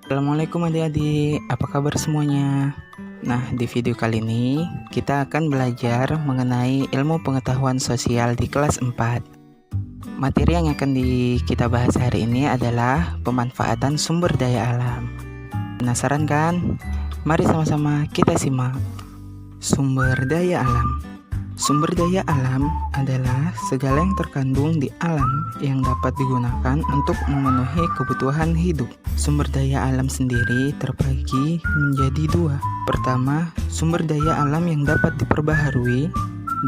Assalamualaikum adik-adik, apa kabar semuanya? Nah, di video kali ini kita akan belajar mengenai ilmu pengetahuan sosial di kelas 4. Materi yang akan kita bahas hari ini adalah pemanfaatan sumber daya alam. Penasaran kan? Mari sama-sama kita simak. Sumber daya alam. Sumber daya alam adalah segala yang terkandung di alam yang dapat digunakan untuk memenuhi kebutuhan hidup. Sumber daya alam sendiri terbagi menjadi dua. Pertama, sumber daya alam yang dapat diperbaharui,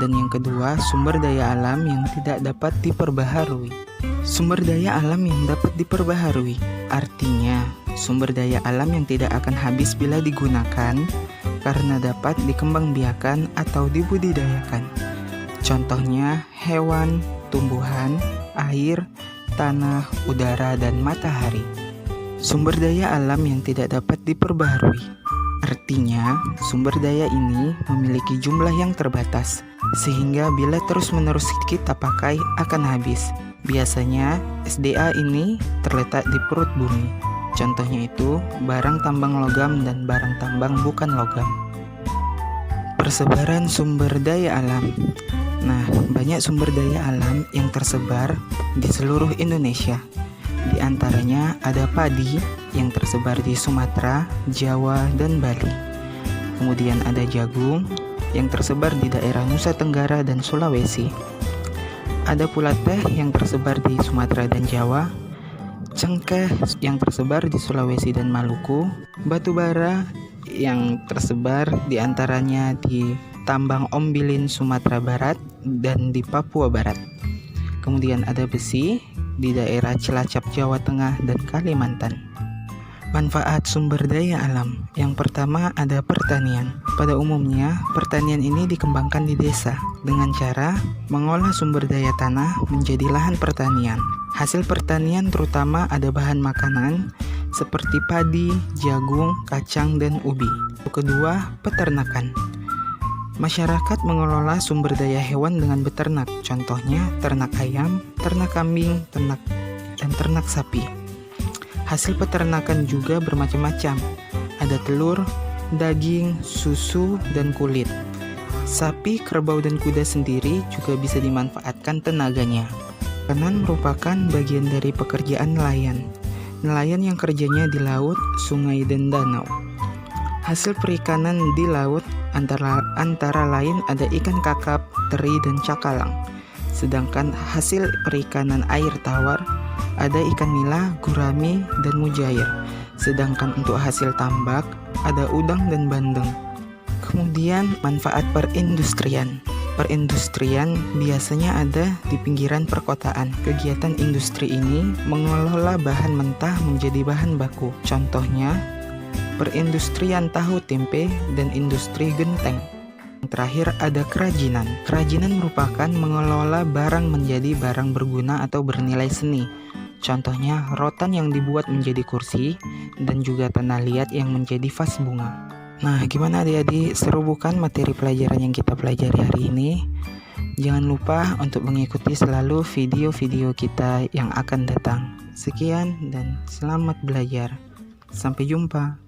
dan yang kedua, sumber daya alam yang tidak dapat diperbaharui. Sumber daya alam yang dapat diperbaharui artinya sumber daya alam yang tidak akan habis bila digunakan karena dapat dikembangbiakan atau dibudidayakan. Contohnya hewan, tumbuhan, air, tanah, udara, dan matahari. Sumber daya alam yang tidak dapat diperbaharui artinya sumber daya ini memiliki jumlah yang terbatas, sehingga bila terus-menerus kita pakai akan habis. Biasanya SDA ini terletak di perut bumi. Contohnya itu barang tambang logam dan barang tambang bukan logam. Persebaran sumber daya alam. Nah, banyak sumber daya alam yang tersebar di seluruh Indonesia. Di antaranya ada padi yang tersebar di Sumatera, Jawa, dan Bali. Kemudian ada jagung yang tersebar di daerah Nusa Tenggara dan Sulawesi. Ada pula teh yang tersebar di Sumatera dan Jawa, cengkeh yang tersebar di Sulawesi dan Maluku, batu bara yang tersebar di antaranya di Tambang Ombilin Sumatera Barat dan di Papua Barat. Kemudian ada besi di daerah Cilacap Jawa Tengah dan Kalimantan. Manfaat sumber daya alam. Yang pertama ada pertanian. Pada umumnya, pertanian ini dikembangkan di desa dengan cara mengolah sumber daya tanah menjadi lahan pertanian. Hasil pertanian terutama ada bahan makanan seperti padi, jagung, kacang, dan ubi. Kedua, peternakan. Masyarakat mengelola sumber daya hewan dengan beternak. Contohnya ternak ayam, ternak kambing, dan ternak sapi. Hasil peternakan juga bermacam-macam. Ada telur, daging, susu, dan kulit. Sapi, kerbau, dan kuda sendiri juga bisa dimanfaatkan tenaganya. Perikanan merupakan bagian dari pekerjaan nelayan. Nelayan yang kerjanya di laut, sungai, dan danau. Hasil perikanan di laut antara lain ada ikan kakap, teri, dan cakalang. Sedangkan hasil perikanan air tawar ada ikan nila, gurami, dan mujair. Sedangkan untuk hasil tambak ada udang dan bandeng. Kemudian manfaat perindustrian. Perindustrian biasanya ada di pinggiran perkotaan. Kegiatan industri ini mengelola bahan mentah menjadi bahan baku. Contohnya perindustrian tahu tempe dan industri genteng. Yang terakhir ada kerajinan. Kerajinan merupakan mengelola barang menjadi barang berguna atau bernilai seni. Contohnya rotan yang dibuat menjadi kursi dan juga tanah liat yang menjadi vas bunga. Nah, gimana adik-adik? Seru bukan materi pelajaran yang kita pelajari hari ini? Jangan lupa untuk mengikuti selalu video-video kita yang akan datang. Sekian dan selamat belajar. Sampai jumpa.